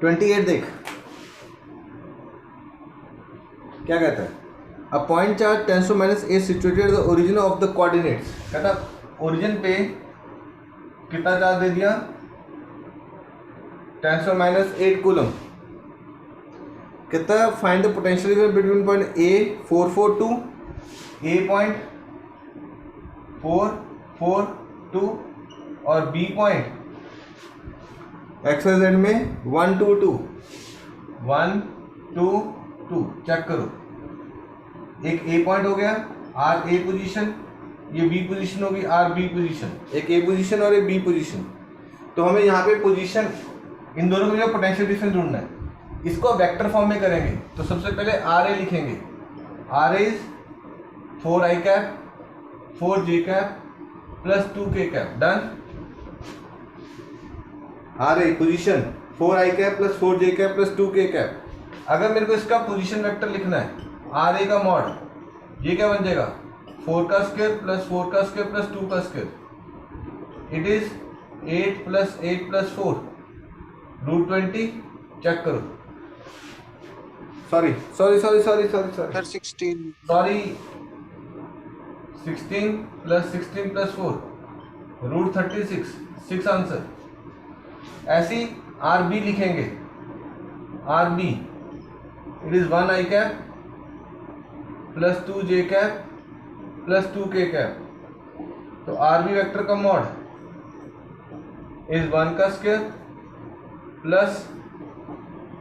28 देख क्या कहता है, a point charge 10⁻⁸ situated the origin of the coordinates. कहता ओरिजिन पे कितना चार्ज दे दिया, 10⁻⁸ कूलम। कहता find the potential between point A 442 A point 442 और बी पॉइंट XYZ में 122 122। चेक करो, एक ए पॉइंट हो गया आर ए पोजीशन, ये बी पोजीशन होगी आर बी पोजीशन, एक ए पोजीशन और एक बी पोजीशन। तो हमें यहाँ पे पोजीशन इन दोनों में जो पोटेंशियल डिफरेंस ढूंढना है, इसको वेक्टर फॉर्म में करेंगे। तो सबसे पहले आर ए लिखेंगे, R A is 4i cap 4j cap plus 2k cap. Done. R A position 4i cap plus 4j cap plus 2k cap. अगर मेरे को इसका पोजीशन वेक्टर लिखना है, आर ए का मॉड, ये क्या बन जाएगा 4 का स्क्वायर प्लस 4 का स्क्वायर प्लस 2 का square. It is 8 plus 8 plus 4 √20। Check करो, सॉरी 16 प्लस 16 प्लस 4 √36 6 आंसर। ऐसी आर बी लिखेंगे, R B it is 1i cap plus 2j cap plus 2k cap. तो आर बी वेक्टर का mod is 1 का square plus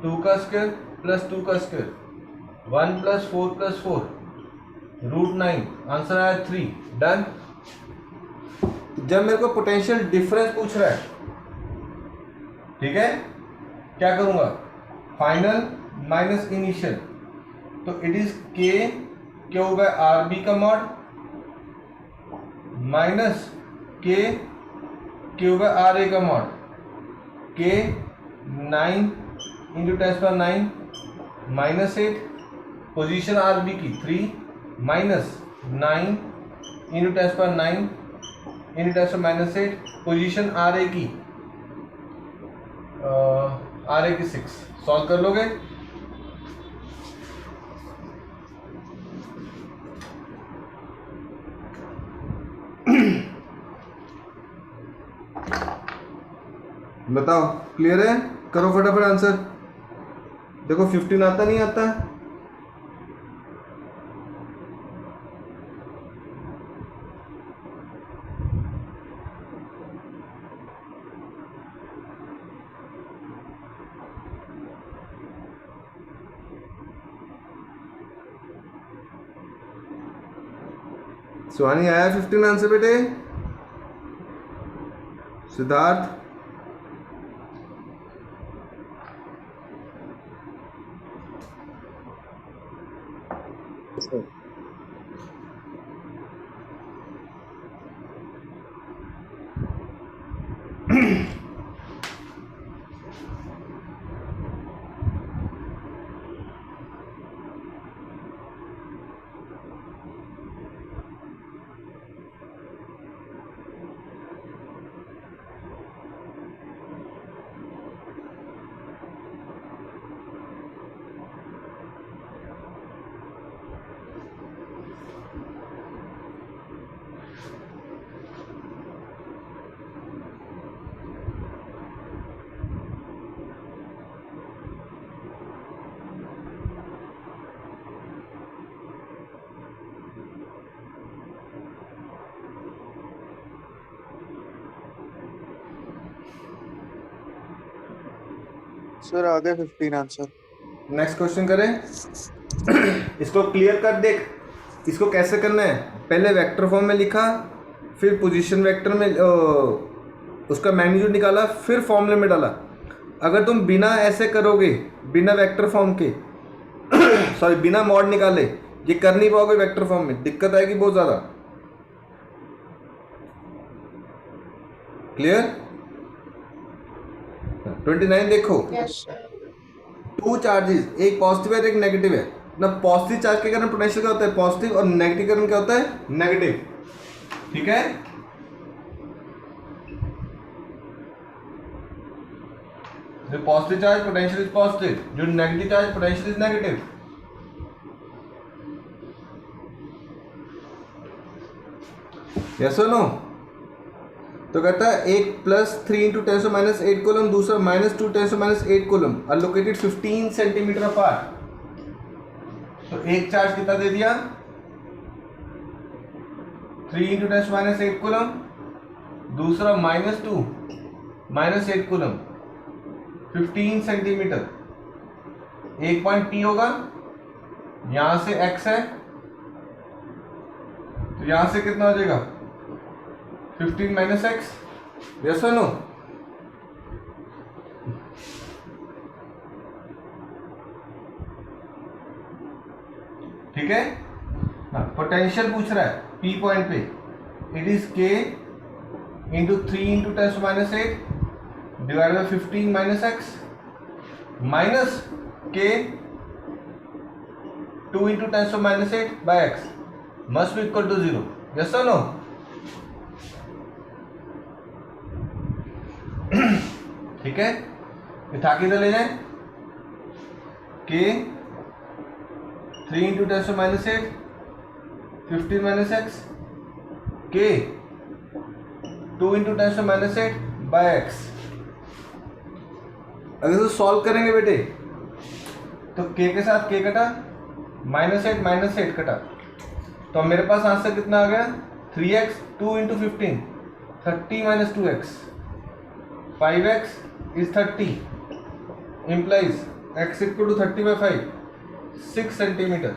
2 का square plus 2 का square. 1 plus 4 plus 4 √9। Answer आया 3। Done. जब मेरे को पोटेंशियल डिफरेंस पूछ रहा है, ठीक है, क्या करूंगा, फाइनल माइनस इनिशियल। तो इट इज के क्या होगा आर बी का मॉड माइनस के होगा आर ए का मॉड। के 9 × 10⁻9 -8 पोजीशन आर बी की 3 माइनस 9 × 10⁻9 × 10⁻8 पोजीशन आर ए की 6। सॉल्व कर लोगे। बताओ क्लियर है, करो फटाफट आंसर। देखो 15 आता नहीं आता, सुहानी आया 15 आंसर बेटे। सिद्धार्थ सर आ गए 15 आंसर। नेक्स्ट क्वेश्चन करें। इसको क्लियर कर देख, इसको कैसे करना है। पहले वेक्टर फॉर्म में लिखा, फिर पोजीशन वेक्टर में उसका मैग्नीट्यूड निकाला, फिर फॉर्मूले में डाला। अगर तुम बिना ऐसे करोगे, बिना वेक्टर फॉर्म के सॉरी बिना मॉड निकाले, ये कर नहीं पाओगे वेक्टर फॉर्म में, दिक्कत आएगी बहुत ज़्यादा। क्लियर। 29 देखो, टू चार्जेस, एक पॉजिटिव है एक नेगेटिव है ना। पॉजिटिव चार्ज के कारण पोटेंशियल क्या होता है पॉजिटिव, और नेगेटिव कारण क्या होता है नेगेटिव। ठीक है। The positive charge potential is positive. Due to negative charge potential is negative. Yes or no? तो कहता है एक प्लस 3 इंटू 10⁻⁸ कोलम, दूसरा minus 2 10⁻⁸ coulomb are located 15 centimetre apart. तो एक चार्ज कितना दे दिया? 3 इंटू 10⁻⁸ कोलम, दूसरा माइनस 2 -8 कोलम 15 सेंटीमीटर. एक पॉइंट P होगा, यहां से x है, तो यहां से कितना हो जाएगा? 15 माइनस एक्स. यस और नो? ठीक है. पोटेंशियल पूछ रहा है P पॉइंट पे. It is K into 3 into 10⁻⁸ divide by 15 minus x minus K 2 into 10⁻⁸ by x must be equal to 0. Yes और नो? ठीक है. इथा किधर ले जाए? K 3 into 10⁻⁸ 15 minus x K 2 into 10⁻⁸ by x. अगर तो सॉल्व करेंगे बेटे तो K के साथ K कटा, -8 कटा, तो मेरे पास आंसर कितना आ गया? 3x 2 into 15 30 minus 2x 5x is 30 implies x equal to 30 by 5 6 centimetre.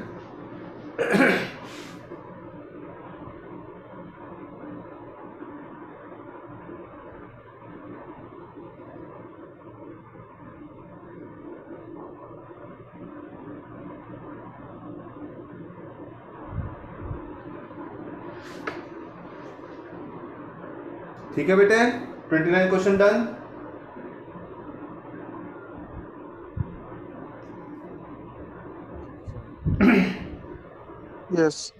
ठीक है बेटे. 29 question done. Yes.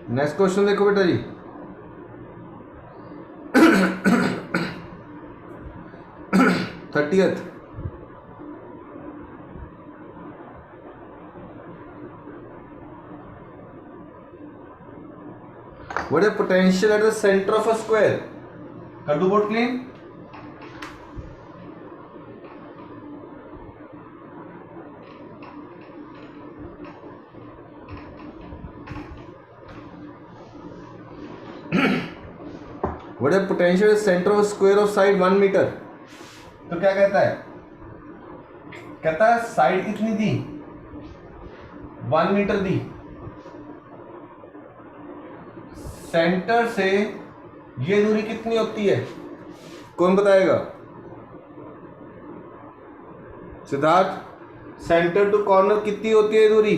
Next question देखो बेटा जी. Thirtieth. What is potential at the center of a square? कर दो board clean. What is potential at the center of a square of side 1 metre? तो क्या कहता है? कहता है साइड कितनी दी? 1 मीटर दी. सेंटर से ये दूरी कितनी होती है? कौन बताएगा? सिद्धार्थ, सेंटर टू कॉर्नर कितनी होती है दूरी?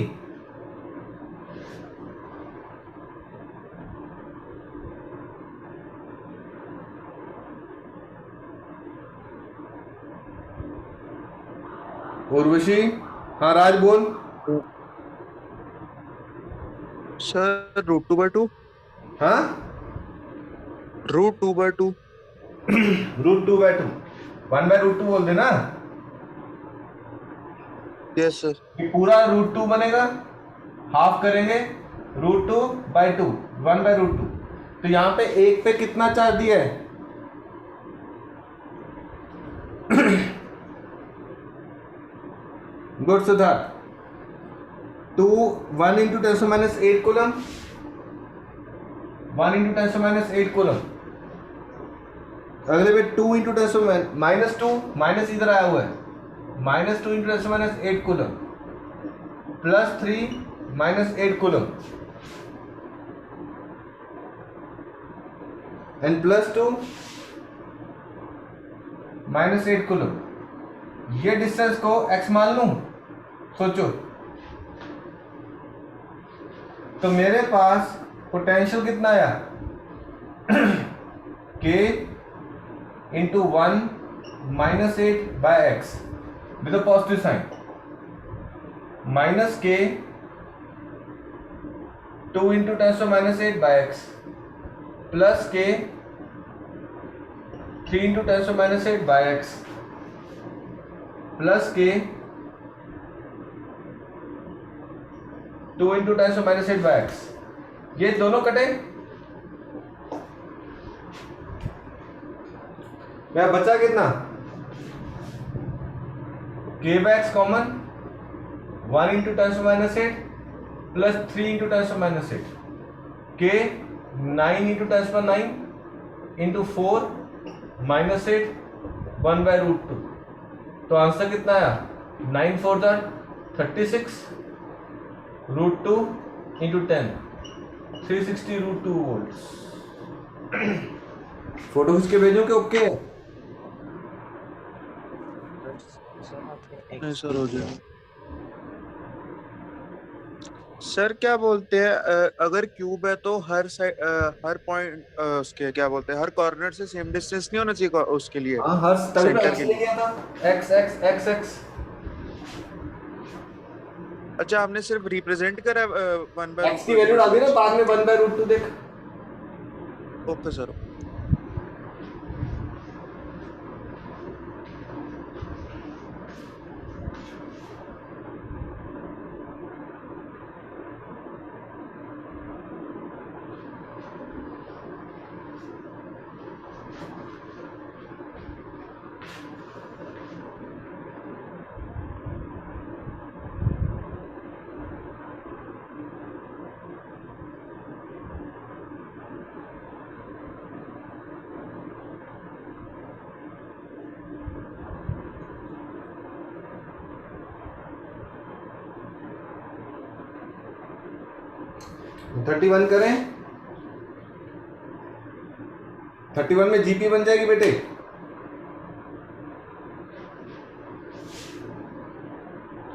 उर्वशी. हाँ राज बोल. Sir, √2/2. हाँ √2/2. √2/2 1/√2 बोल देना. Yes, sir. ये पूरा √2 बनेगा, हाफ करेंगे √2/2 1/√2. तो यहाँ पे एक पे कितना चार्ज दिया है? Good Siddharth. 1 into 10⁻⁸ coulomb 1 into 10⁻⁸ coulomb. अगले पे 2 इंटू 10⁻⁻2 माइनस इधर आया हुआ है, -2 इंटू 10⁻⁸ कोलम +3 -8 कोलम एंड +2 -8 कोलम. ये डिस्टेंस को x मान लूं, सोचो। तो मेरे पास पोटेंशियल कितना आया, k into 1 minus 8 by x with a positive sign, minus k 2 into 10 minus 8 by x plus k 3 into 10 minus 8 by x plus k 2 into 10 minus 8 by x. ये दोनों कटे, क्या बचा कितना, k by x common 1 into 10 minus 8 plus 3 into 10 minus 8, k 9 into 10 पर 9 into 4 minus 8 1 by root 2। तो answer कितना आया, 9 4 36 root 2 into 10 360 root 2 volt. Photo खींच के भेजो कि ओके? नहीं सर, हो जाएगा। सर क्या बोलते हैं, अगर क्यूब है तो हर साइड, हर पॉइंट उसके क्या बोलते हैं, हर कॉर्नर से सेम डिस्टेंस नहीं होना चाहिए उसके लिए, हाँ हर, तभी तो सेंटर एक्स के ले लिए। लिया था, एक्स एक्स एक्स एक्स। अच्छा, आपने सिर्फ रिप्रेजेंट करा 1 बाय एक्स रूट की टू वैल्यू डाल दी ना, डिवाइड। बाद में 1 बाय रूट 2 देख। Okay sir. थर्टी वन करें, 31 में जीपी बन जाएगी बेटे।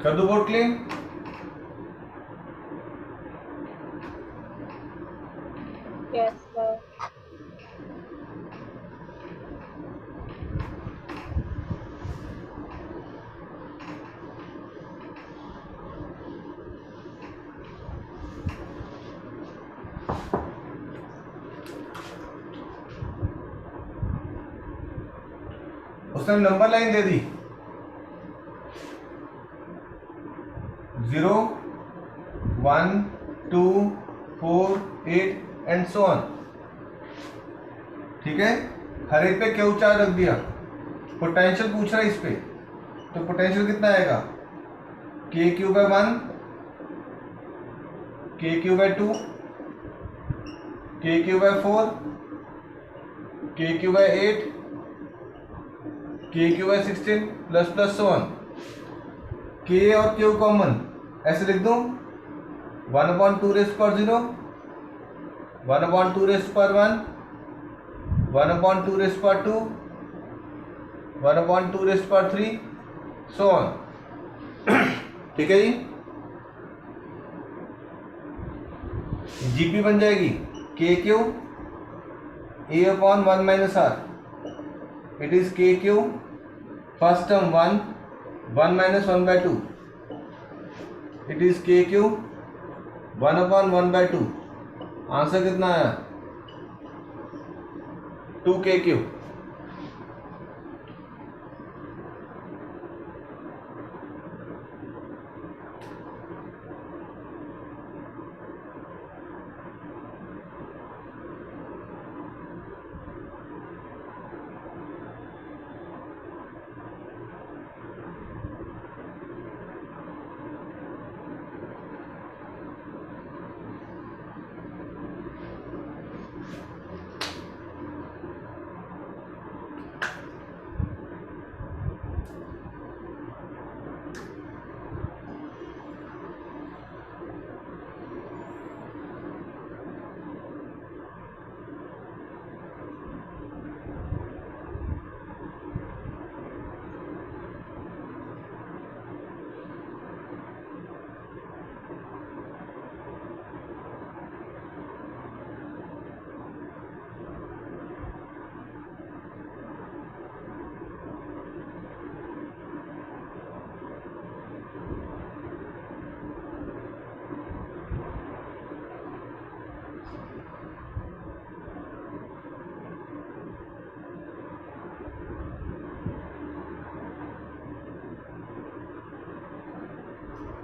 कर दो बोर्ड क्लीन। Yes, sir. उसने number line they the, 0 1 2 4 8 and so on. ठीक है, हर एक पे क्यू चार्ज रख दिया। पोटेंशियल पूछ रहा है इस पे, तो पोटेंशियल कितना आएगा, के क्यू बाय 1, के क्यू बाय 2, के क्यू बाय 4, के Q by 8, K Q by 16 plus plus so on. K और क्यू कॉमन, ऐसे लिख दूं, 1/2 रेस्ट पर 0, 1/2 रेस्ट पर 1, 1/2 रेस्ट पर 2, 1/2 रेस्ट पर 3, सो ऑन। ठीक है जी, जीपी बन जाएगी k q a upon 1 minus r, it is k q first term 1 1 minus 1 by 2, it is k q 1/1/2। Answer कितना आया, 2 के क्यू।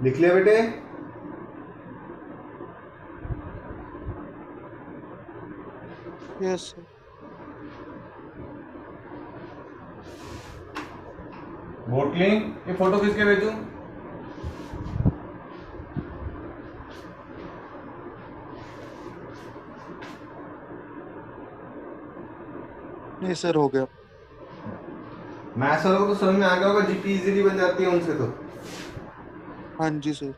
लिख लिया बेटे? Yes sir. Board clean. ये फोटो किसके भेजूं? नहीं सर, हो गया। मैथ्स वालों को तो समझ में आ गया होगा, जीपी इजीली बन जाती है उनसे तो। हाँ जी सर।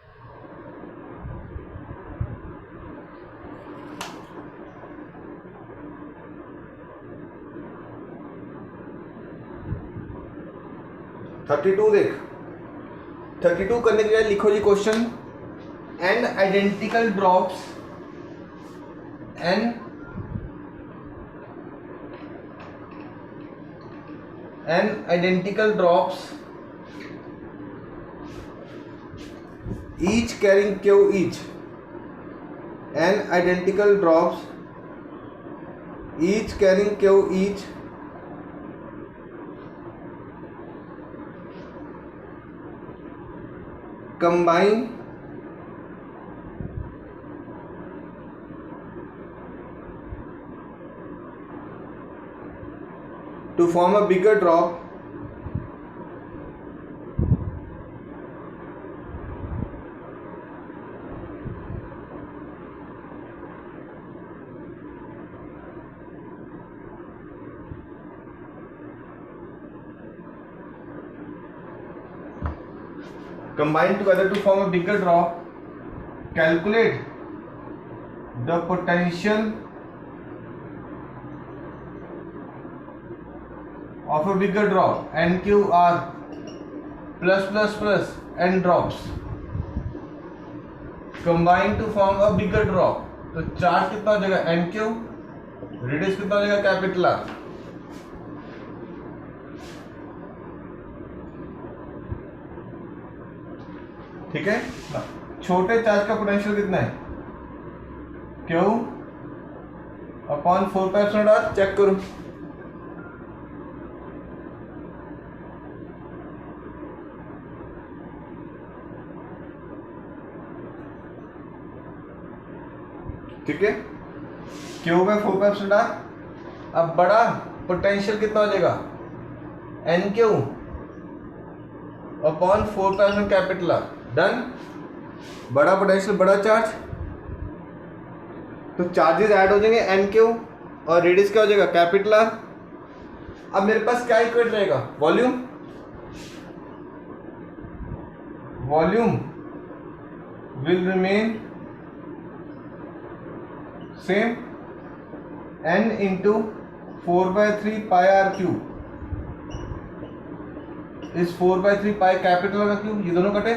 थर्टी टू देख, 32 करने के लिए लिखो जी question. N identical drops, n identical drops each carrying q each, n identical drops each carrying q each combine to form a bigger drop combine together to form a bigger drop. Calculate the potential of a bigger drop. NQR plus n drops combine to form a bigger drop. तो charge कितना हो जाएगा? NQ, radius कितना हो जाएगा? Capital R। ठीक है। छोटे चार्ज का पोटेंशियल कितना है? Q upon 4πr। चेक करो। ठीक है, Q में 4πr। अब बड़ा पोटेंशियल कितना हो जाएगा? NQ upon 4πr capital R। Done. बड़ा पोटेंशियल, बड़ा चार्ज, तो चार्जेस ऐड हो जाएंगे NQ और रेडियस क्या हो जाएगा? Capital R। अब मेरे पास क्या इक्वेट रहेगा? Volume. Volume will remain same, n into 4/3 pi R cube is 4/3 pi capital का क्यूब, ये दोनों कटे,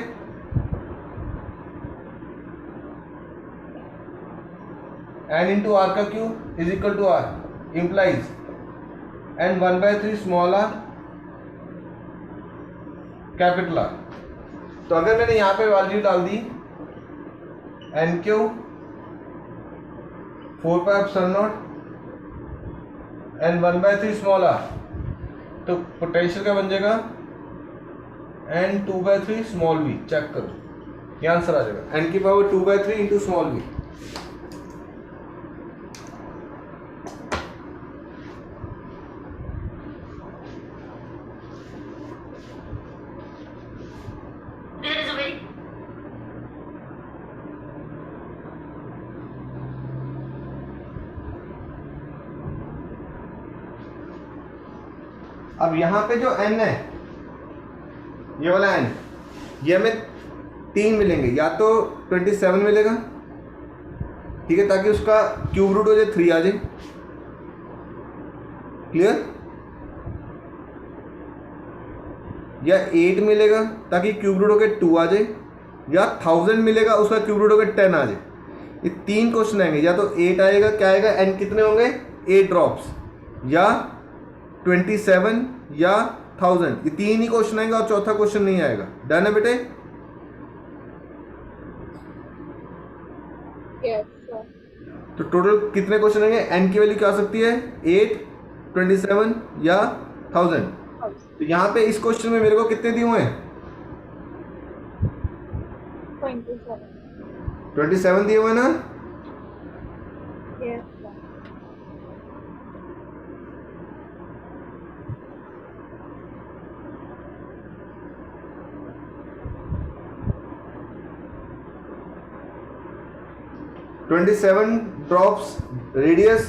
n इंटू आर का cube is equal to r implies n 1/3 small r capital r. तो अगर मैंने यहाँ पे वैल्यू डाल दी n q 4πε0 n 1/3 small r, तो पोटेंशियल क्या बन जाएगा? n 2/3 small v। चेक करो, ये आंसर आ जाएगा n की पावर 2/3 इंटू स्मॉल v। अब यहाँ पे जो n है, ये वाला n, ये हमें 3 मिलेंगे, या तो 27 मिलेगा, ठीक है, ताकि उसका क्यूब रूट हो जाए 3 आ जाए। क्लियर? या 8 मिलेगा ताकि क्यूब रूट होकर 2 आ जाए, या 1000 मिलेगा उसका क्यूब रूट होकर 10 आ जाए। ये 3 क्वेश्चन आएंगे, या तो 8 आएगा, क्या आएगा, n कितने होंगे 8 ड्रॉप्स, या 27 या 1000, ये 3 ही क्वेश्चन आएंगे और चौथा क्वेश्चन नहीं आएगा। डन है बेटे? Yes, sir. तो टोटल कितने क्वेश्चन आएंगे? n की वैल्यू क्या आ सकती है? 8, 27 या 1000। तो यहाँ पे इस क्वेश्चन में मेरे को कितने दिए हुए हैं? 27. 27 दिए हुए ना? Yes, sir. $27 drops radius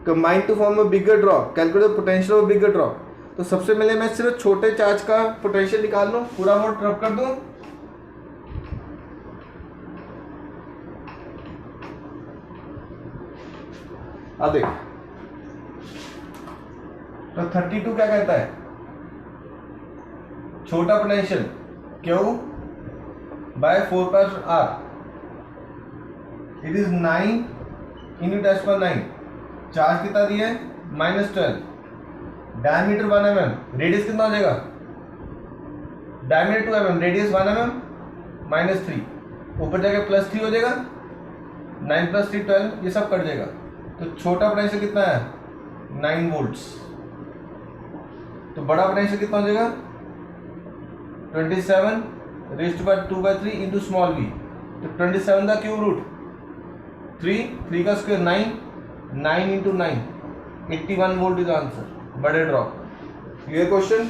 combine to form a bigger drop. Calculate the potential of a bigger drop. तो सबसे पहले मैं सिर्फ छोटे चार्ज का पोटेंशियल निकाल लूं, पूरा मोड रब कर दूं. अब देख, तो 32 क्या कहता है? छोटा potential Q by 4πr. It is 9 into 10⁹. Charge कितना दिया है? -12. Diameter 1 mm. रेडियस कितना हो जाएगा? Diameter 2 mm, radius 1 mm, -3. ऊपर जाके +3 हो जाएगा. 9 + 3 12. ये सब कट जाएगा. तो छोटा पोटेंशियल कितना है? 9 वोल्ट्स. तो बड़ा पोटेंशियल कितना हो जाएगा? 27 raised to 2/3 into small v. तो 27 का क्यूब रूट 3 का square 9 into 9 81 volt is answer. बड़े ड्रॉप. Clear question?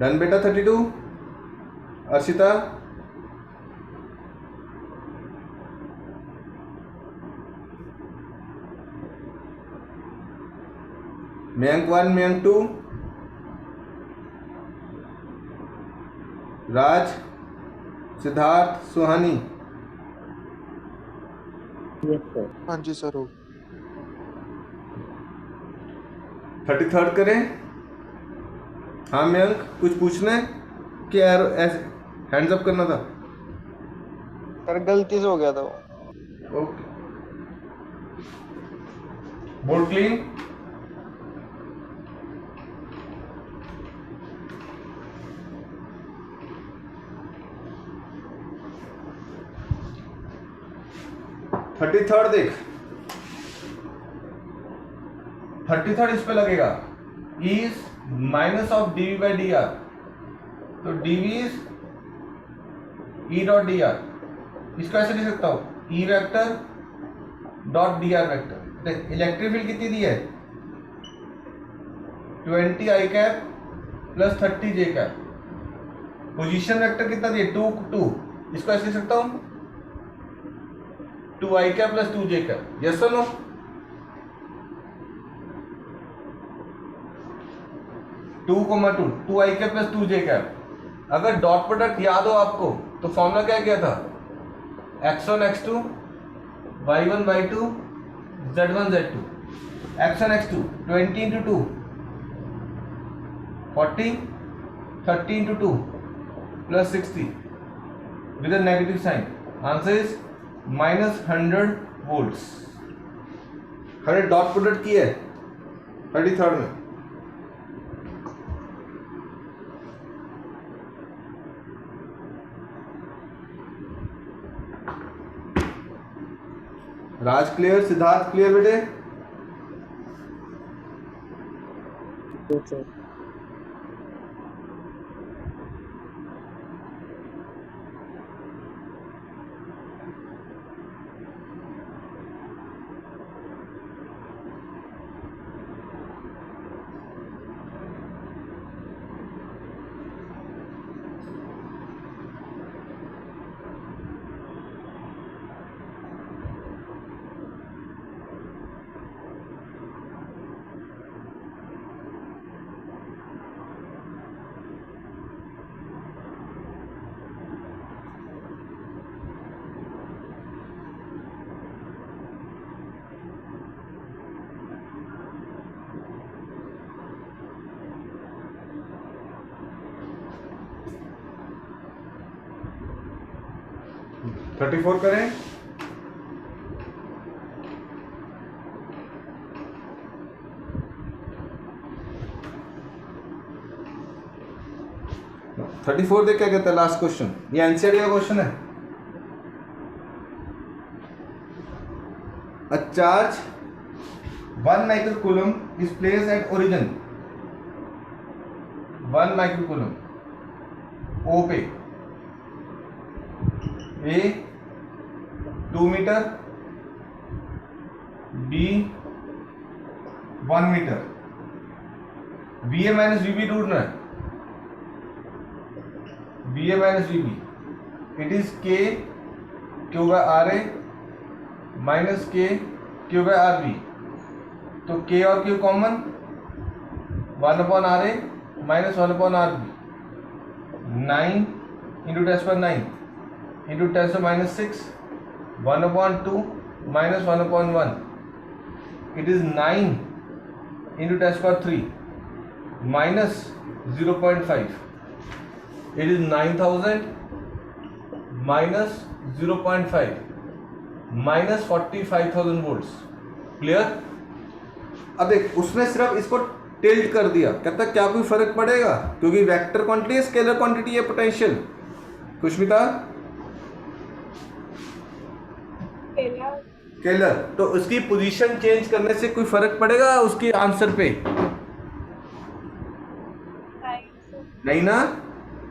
डन बेटा. 32. अर्शिता, मयंक 1, मयंक 2, राज, सिद्धार्थ, सुहानी. Yes, sir. हाँ जी सर हो 33rd करें. हाँ मयंक, कुछ पूछना है कि यार ऐसे हैंड्स अप करना था? सर गलती से हो गया था वो. Okay. Board clean. Thirty third देख. 33rd इस पे लगेगा. Is minus of dv by dr. तो dv is e dot dr. इसको ऐसे लिख सकता हूं, e vector dot dr vector. देख इलेक्ट्रिक फील्ड कितनी दी है? 20 i cap plus 30 j cap. Position vector कितना दिया? 2. इसको ऐसे लिख सकता हूं, 2 i cap plus 2 j cap. Yes और no? Two i cap plus 2 j cap. अगर डॉट प्रोडक्ट याद हो आपको तो फॉर्मूला क्या किया था? x1 x2 y1 y2 z1 z2. x1 x2 20 into 2 40, 30 into 2 plus 60 with a negative sign. Answer is -100 volts. 100 dot product की है 33rd में. राज क्लियर? सिद्धार्थ क्लियर बेटे? Yes, sir. थर्टी फोर करें. 34 देख क्या कहता है लास्ट क्वेश्चन, ये एनसीईआरटी का क्वेश्चन है। A charge 1 microcoulomb is placed at origin, 1 microcoulomb O पे, A 2 मीटर, B 1 मीटर, VA माइनस VB ढूंढना है, VA minus VB, it is K Q by RA minus K Q by RB, तो K और Q common, 1/RA minus 1/RB, 9 into 10⁻9 into 10⁻6, 1/2 minus 1/1, it is 9 into 10⁻3 minus 0.5, it is 9000 minus 0.5 minus 45,000 volts, clear. अब देख उसने सिर्फ इसको tilt कर दिया, कहता क्या कोई फर्क पड़ेगा, क्योंकि वेक्टर क्वांटिटी है, स्केलर क्वांटिटी है पोटेंशियल। खुशमिता Scalar. स्केलर, तो उसकी पोजीशन चेंज करने से कोई फर्क पड़ेगा उसके आंसर पे? Right. नहीं ना,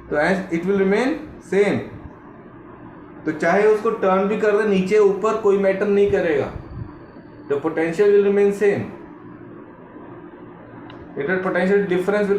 तो इट विल रिमेन सेम। तो चाहे उसको टर्न भी कर दे नीचे ऊपर, कोई मैटर नहीं करेगा, the potential will remain same, it potential difference will